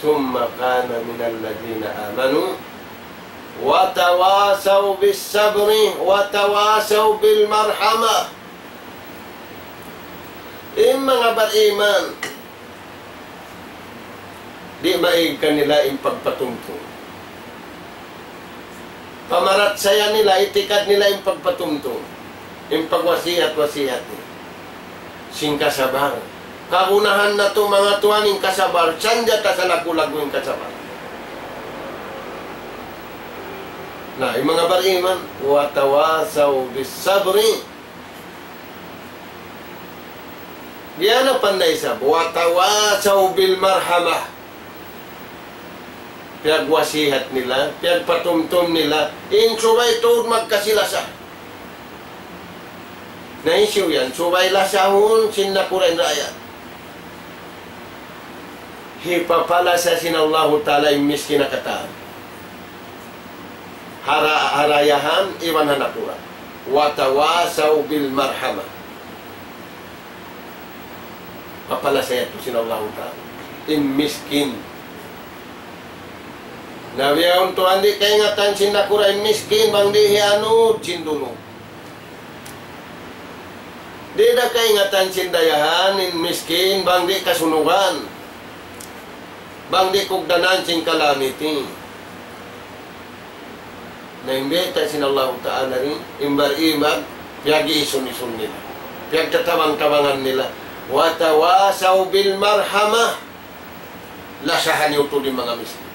ثم كان من الذين آمنوا وتواصوا بالصبر وتواصوا بالمرحمة. Mga beriman, di maig kanila yung pagpatuntun. Pamarat saya nila, itikad nila yung pagpatuntun. Yung pagwasihat-wasihat nila. Singkasabar. Kagunahan na to mga tuwan yung kasabar. Sandya ta sa nakulag yung kasabar. Na, yung mga bariman, watawasaw bisabri. Diyan na panday sa, watawasaw bil marhamah. Piyagwasihat nila, piyagpatumtum nila, insubay tuod magkasilasa. Naisiw yan, subay lasahun, sinakurain raya. Hipapala sa sinallahu ta'ala yung miskin na kataan. Harayahan, iwan hanapura. Watawasaw bil marhamah. Papala sa ito sinallahu ta'ala. Yung miskin. Nabiyaon to, hindi kayo ngatan sinakura yung miskin, bang di hiano, sinduno. Di na kayo ngatan sindayahan, yung miskin, bang di kasunugan. Bang di kugdanan sing calamity. Naimbita sinallahu ta'ala rin, imbar-imag, piyag-isun-isun nila. Piyagtatawang-tawangan nila. Watawasaw bil marhamah. Lasahan yung tuloy mga miskin.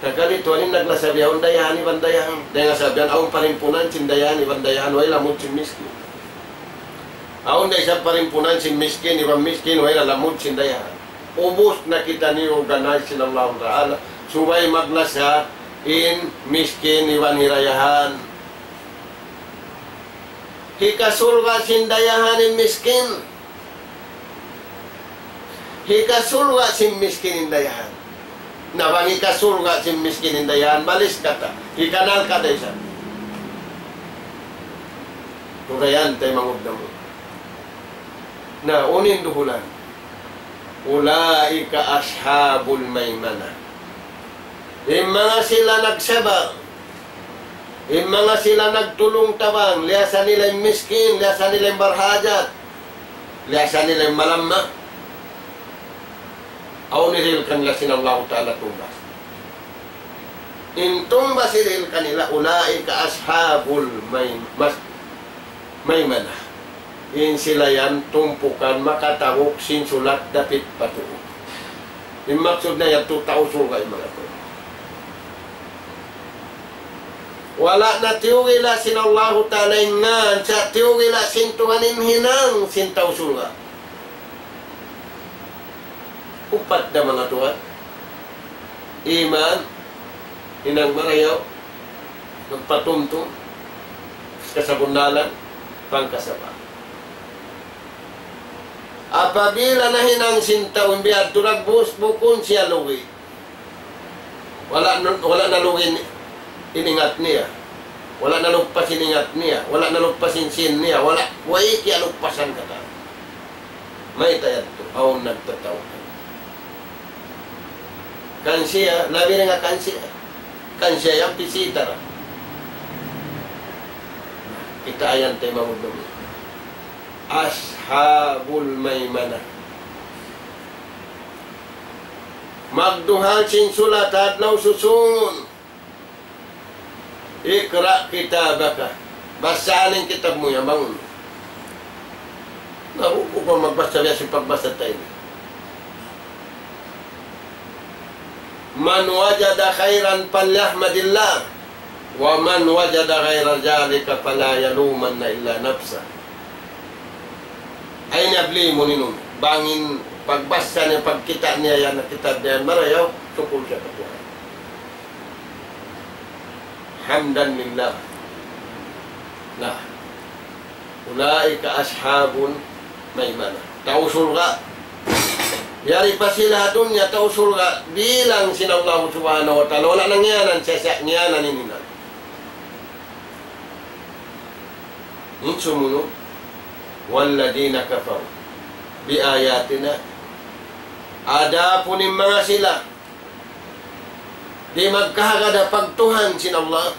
Kagalito, alin naglasabihan, dayahan, iban dayahan. Dahil nga sabihan, awang parimpunan, sindayahan, iban dayahan, way lamod sin miskin. Awang na isang parimpunan, sin miskin, iban miskin, way lamod sin dayahan. Ubus na kita ni organize sinallahu ta'ala. Subay maglasa in miskin iwan hirayahan. Hikasulwa sindayahan in miskin. Hikasulwa sin miskin indayahan. Nabang hikasulwa sin miskin indayahan, balis kata. Hikanal kata isa. Turayan tayo mangudam mo. Na unin duhulan. Ulaika ashabul maymana. Yung mga sila nagsabar. Yung mga sila nagtulong tabang. Liasa nila yung miskin. Liasa nila yung barhajat. Liasa nila yung malamma. Aw nirilkan nila sinallahu ta'ala tumbas. In tumbas nirilkan nila. Ulaika ashabul maymana. In sila yan, tumpukan, makatawok, sinsulat, dapit patuok. Yung maksud na yan, tutao suga yung mga to. Wala na tiyugila sinallahu ta'ala nga, sa tiyugila sintuhanin hinang, sintaw suga. Upat na mga tuwan. Iman, hinang marayaw, magpatumtum, kasabundalan, pangkasaba. Apabila na hinang sintaw, imbiyad turagbus, bukun siya luwi. Wala na luwi iningat niya. Wala na lugpas iningat niya. Wala na lugpas insin niya. Wala kaya lugpasan ka ta. May tayad to. Aw nagtataw. Kansiya, labi na nga kansiya. Kansiya yung pisita ra. Kita ayan tayo mamudumi. Ashabul maymana. magduhal sing sulat hadlaw susungon. Ikra kitabaka. Basaan ang kitab mo yan, bangon. Naku pa magbasa biya si pagbasa tayo. Man wajada khairan falyahmadillah. Wa man wajada ghaira dhalika fala yalumanna illa nafsa. Ay nabli mo ninun. Bangin pagbasa niya, pagkita niya yan na kitab niya, marayaw, tukul siya ka Tuhan. Hamdan lillah. Nah, ulaika ashabun maimana. Tausul ka. Yari pa sila dunya, tausul ka. Bilang sinallahu subhanahu wa ta'ala. Wala nang ngiyanan, siya ngiyanan ininan. Insumunod. Walladina kafaru bi ayatina. Ada punin mga sila. Di magkahagada pagtuhan sin Allah.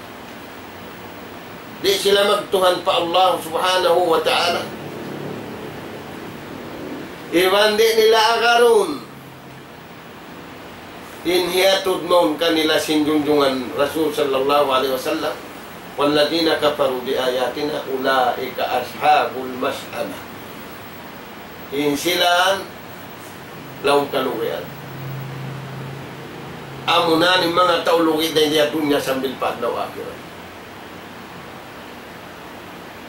Di sila magtuhan pa Allah subhanahu wa ta'ala. Iwan di nila agarun. Inhiyatud noon kanila sinjunjungan Rasul sallallahu alaihi wasallam. Walladina kafaru bi ayatina ulaika ashabul mas'amah. Insilan law kaluyan. Amunan ni mga taulugi na niya dunya sambil pagdaw akhirat.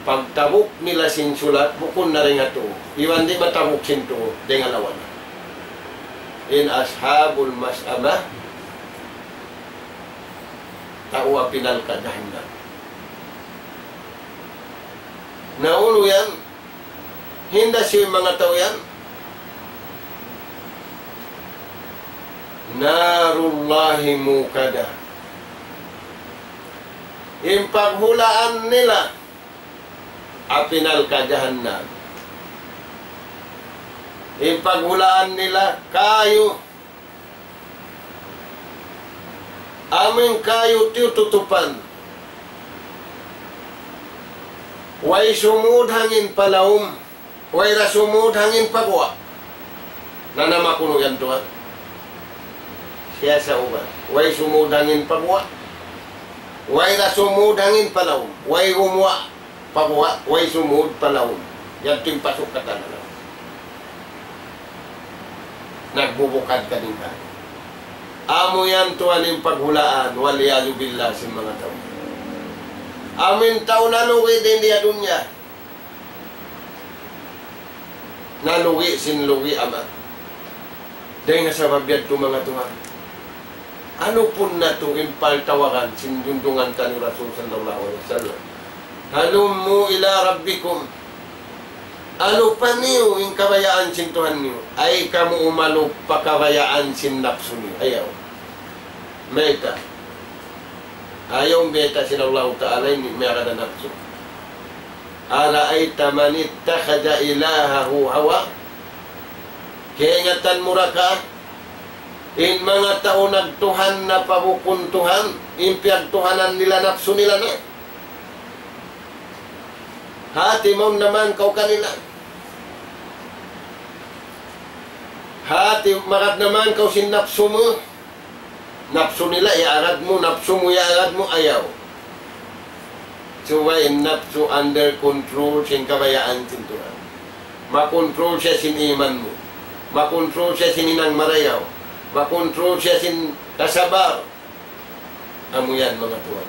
Pagtabuk nila sin sulat bukun na rin ato. Iwan di matabuk sin to dengan lawan. In ashabul mas'amah ta'wa pinal ka jahannam. Naulo yan. Hinda siya mga tao yan. Narullahi mukada. Impaghulaan nila apinal ka jahannam. Impaghulaan nila kayo. Aming kayo tututupan. Way sumud hangin palaum. Way rasumud hangin pagwa. Nanamakuno yan Tuhan. Siya sa uban. Way sumud hangin pagwa. Way rasumud hangin palaum. Way umwa pagwa. Way sumud palaum. Yan timpasok ka talaga. Nagbubukad ka din ka. Amo yan Tuhan yung paghulaan. Waliyadu billah si mga tao. Amin tao naluwi din dia dunya. Naluwi sinluwi ama. Dahil nga sa babiyad ko mga Tuhan. Ano po na ito impal tawagan sinjunjungan ta ni Rasul sallallahu alaihi wasallam. Halummu ila rabbikum. Ano pa niyo yung kabayaan sin Tuhan niyo? Ay kamu umalok pakabayaan sin napsu niyo. Ayaw. Meta. Ayaw beta sinallahu ta'ala ini merada nafsu. Ala ay tamanit takhada ilahahu hawa. Kaya ingatan muraka. In mga tao nagtuhan na pabukun Tuhan. Impiag tuhanan nila nafsu nila na. Hati mo naman kau kanila. Hati makat naman kau sin nafsu mo. Nafsu nila, iarad mo, nafsu mo, iarad mo, ayaw. So, why nafsu under control sin kabayaan sin Tuhan. Makontrol siya sin iman mo. Makontrol siya sin inang marayaw. Makontrol siya sin kasabar. Amo yan, mga Tuhan.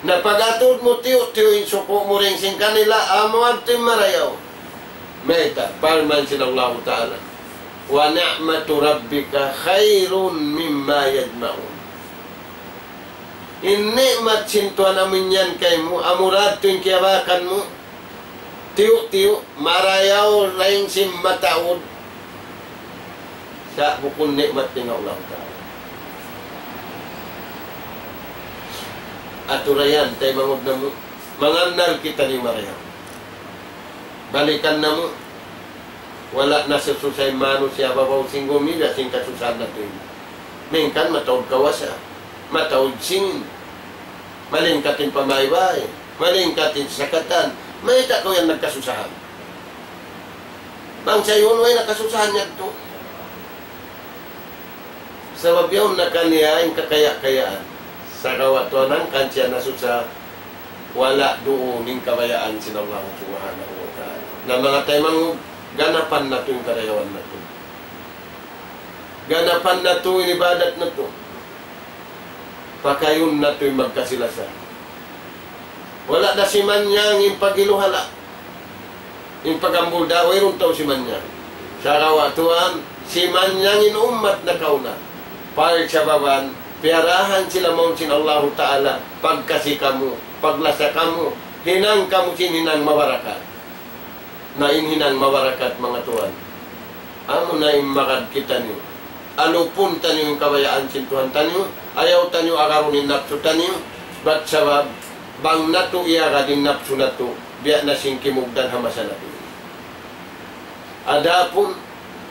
Napagatod mo tiyo-tiyo yung suko mo rin sin kanila, amo at marayaw. Meta, parman sinallahu ta'ala. Wa ni'matu rabbika khairun mimma yajma'un. In ni'mat sintuan amin yan kay mo, amurat yung kiyabakan mo, tiyo-tiyo, marayaw rin sim mataod sa bukun ni'mat ng Allah Ta'ala. Aturayan, tayo mangod na mo, mangandal kita ni marayaw. Balikan na mo, wala na sa susay mano siya babaw singgo milya sing kasusan na ito. Mingkan matawag kawasa, matawag singin, malingkatin pamaybay, malingkatin sakatan, may tako yan nagkasusahan. Bang sa yun, may nakasusahan niya ito. Sebab yun na kaniya yung kakaya-kayaan. Sa kawatuanan, kansya na sa wala doon yung kabayaan sinallahu subhanahu wa ta'ala. Na mga tayo ganapan na ito yung karayawan na ito. Ganapan na ito yung ibadat na ito. Pakayon na ito yung magkasilasa. Wala na si Manyang yung pagiluhala. Yung pagambulda, wayroon tao si Manyang. Sa kawatuan, si Manyang inumat na kauna. Pag sa baban, piarahan sila mo sin Allah Ta'ala, pagkasi kamu, paglasa kamu, hinang kamu hinang mawarakat. Na hinang mawarakat mga tuan. Amo na makad kita niyo. Alupun tanyo yung kabayaan sin Tuhan tanyo, ayaw tanyo akarunin napsu tanyo, bat sabab, bang nato iya ka din napsu nato, biya na singkimugdan hamasa nato. Adapun,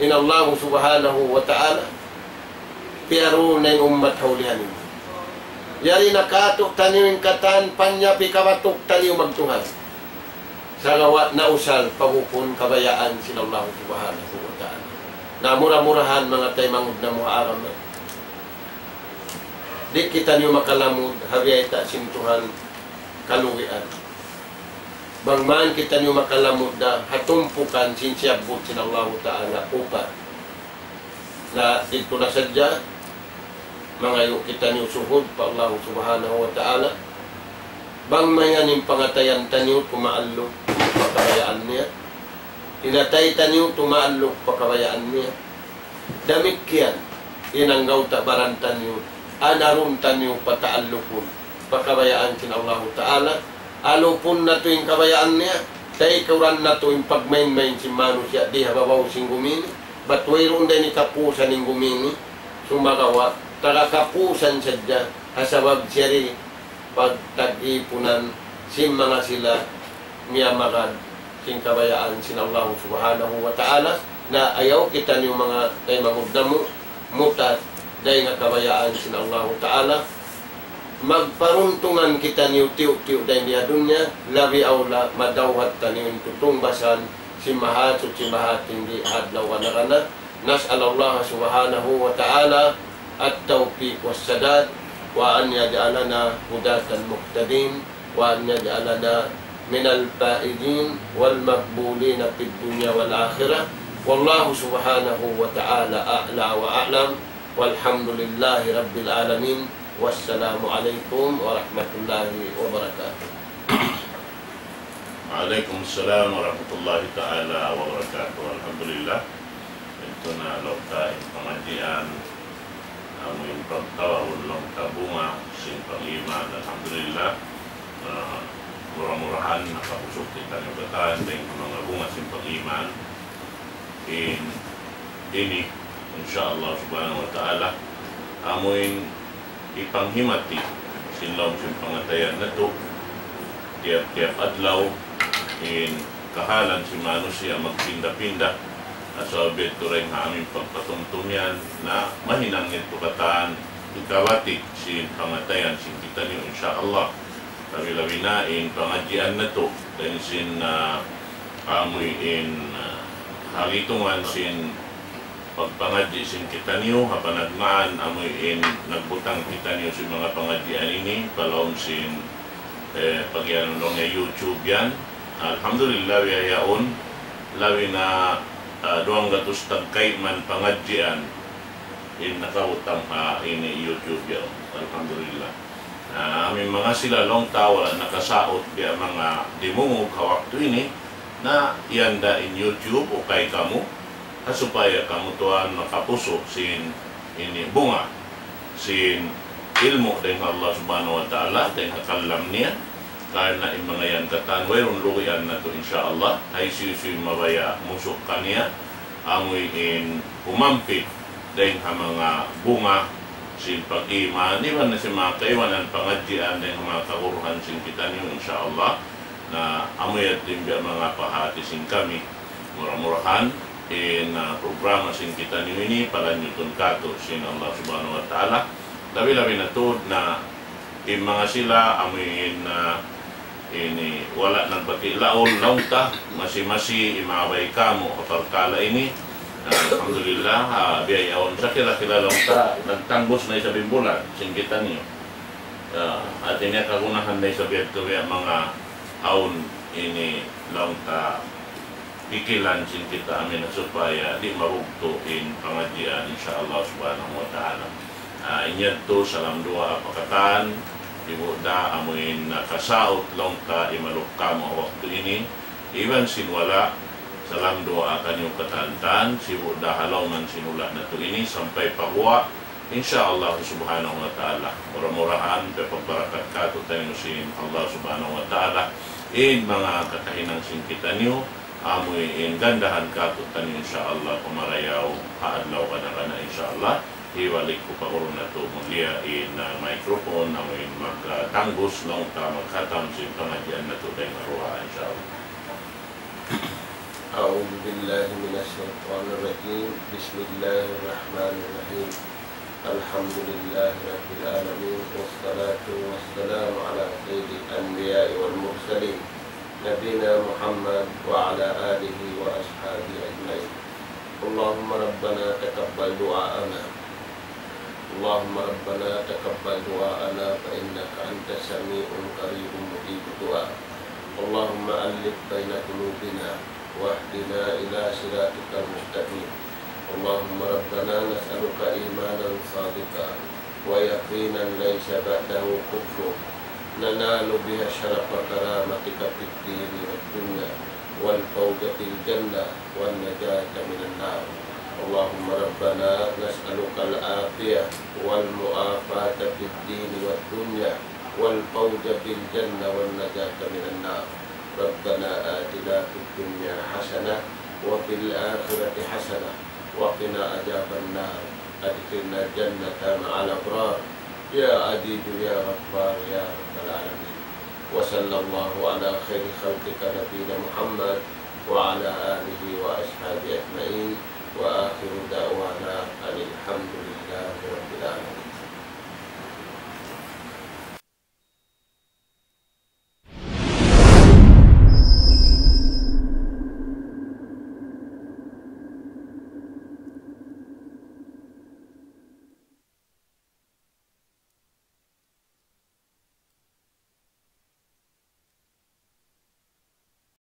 inallahu subhanahu wa ta'ala, piaro na yung umat haulihan nyo. Yari nakatok tanyo yung katan, panyapi kawatok tanyo magtuhan. Sa gawat na usal, pagupon kabayaan sinallahu subhanahu wa ta'ala. Na murah-murahan mga tayo mangud na mga aram na. Di kita nyo makalamud, habiyay ta sintuhan kalugian. Bangman kita nyo makalamud na hatumpukan sinsiyabot sinallahu ta'ala upa. Na dito na sadya, mangayo kita nyo suhod pa Allah subhanahu wa ta'ala. Bangmayan yung pangatayan tanyo tumaalok pakabayaan niya. Inatay tanyo tumaalok pakabayaan niya. Damik yan, inanggaw tabaran tanyo, anarum tanyo pataalukun pakabayaan sin Allah ta'ala. Alupun na to yung kabayaan niya, tay kauran na to yung pagmain-main si manusia, di hababaw sing gumini, bat wayroon din ikapusan yung gumini, sumagawa, tagakapusan sadya, hasabab siyari, pagtag-ipunan, sim mga sila, miyamagad, sing kabayaan sin Allah subhanahu wa ta'ala, na ayaw kita niyo mga tayo mangudnamo, mutat, dahil nga kabayaan sin Allah ta'ala, magparuntungan kita niyo tiyo-tiyo dahil niya dunya, labi awla, madawat taniyo tutungbasan, si mahatut si mahating di hadlaw wanarana, nas'alallah subhanahu wa ta'ala, at tawfiq wassadad, wa an yaj'alana hudatan muqtadin, wa an yaj'alana من الفائزين والمقبولين في الدنيا والآخرة والله سبحانه وتعالى أعلى وأعلم والحمد لله رب العالمين والسلام عليكم ورحمة الله وبركاته. وعليكم السلام ورحمة الله تعالى وبركاته. الحمد لله. Ito na lokta pengajian amin pagtawahun long tabunga sin pangiman. Alhamdulillah. Murah-murahan nakapusok kita ng bataan ng mga bunga simpang iman ini insyaallah subhanahu wa ta'ala amoin ipanghimati sinlaw simpang atayan na to tiap-tiap adlaw kahalan si manusia magpinda-pinda asabit to rin aming pagpatuntunyan na mahinang nito kataan ikawatik sin pangatayan sin kita niyo insyaallah. Labi-labi na pengajian na to dan sin amoy halitungan sin pagpangaji sin kita niyo hapanagmaan amoy nagbutang kita niyo sa mga pengajian ini palom sin pagyan nung YouTube yan. Alhamdulillah yayaon labi na 200 tagkay man pengajian nakabutang ini YouTube yan. Alhamdulillah. Aming mga sila long tawa nakasaot kaya mga dimungog kawakto ini na ianda in YouTube o kay kamu supaya kamu tuan makapuso sin ini bunga sin ilmu dengan Allah subhanahu wa ta'ala dengan kalam niya karena yung mga yan katan wayron lukian na to insyaallah ay siyusuy mabaya musok kaniya amoy umampit dahil mga bunga sin pag-iman, iwan na si mga kaiwanan pangadjian ng mga kauruhan sin kita niyo insyaallah na amoy at din mga pahati sin kami murah-murahan programa sin kita niyo ini palanyutun kato sin Allah subhanahu wa ta'ala labi-labi na to na mga sila amoy ini wala nang pati laon launta masi-masi imabay kamo kapag kala ini Alhamdulillah, biyayaon sa kila-kila lang ta, nagtanggos na isa bimbulan, singgitan niyo. At ini kagunahan na isa biya mga aon ini lang ta pikilan singkita amin na supaya di marugtuin pangadyan insyaallah subhanahu wa ta'ala. Inyad to salam dua apakatan, ibu da amuin kasaot lang ta imalukka mo waktu ini, iban sinwala salam doa akan yung katantan, sibu dahalaw man sinula na to ini sampai pagwa, insyaallah subhanahu wa ta'ala. Murah-murahan, pagpaparakat ka to tayo sin Allah subhanahu wa ta'ala. In mga kakahinang singkita niyo, amoy in gandahan ka to tayo insyaallah, kumarayaw, haadlaw ka na insyaallah. Iwalik ko pa na to mulia in microphone, amoy magtanggos lang ta magkatam sin pangadyan na to tayo maruha insyaallah. أعوذ بالله من الشيطان الرجيم بسم الله الرحمن الرحيم الحمد لله رب العالمين والصلاة والسلام على سيد الأنبياء والمرسلين نبينا محمد وعلى آله وأصحابه أجمعين اللهم ربنا تقبل دعاءنا اللهم ربنا تقبل دعاءنا فإنك أنت سميع قريب مجيب الدعاء اللهم ألف بين قلوبنا واهدنا إلى صراطك المستقيم اللهم ربنا نسألك إيمانا صادقا ويقينا ليس بعده كفر ننال بها شرف كرامتك في الدين والدنيا والفوز في الجنة والنجاة من النار اللهم ربنا نسألك العافية والمعافاة في الدين والدنيا والفوز في الجنة والنجاة من النار ربنا آتنا في الدنيا حسنة وفي الآخرة حسنة وقنا عذاب النار أدخلنا الجنة مع الأبرار يا عزيز يا غفار يا رب العالمين وصلى الله على خير خلقك نبينا محمد وعلى آله وأصحابه أجمعين وآخر دعوانا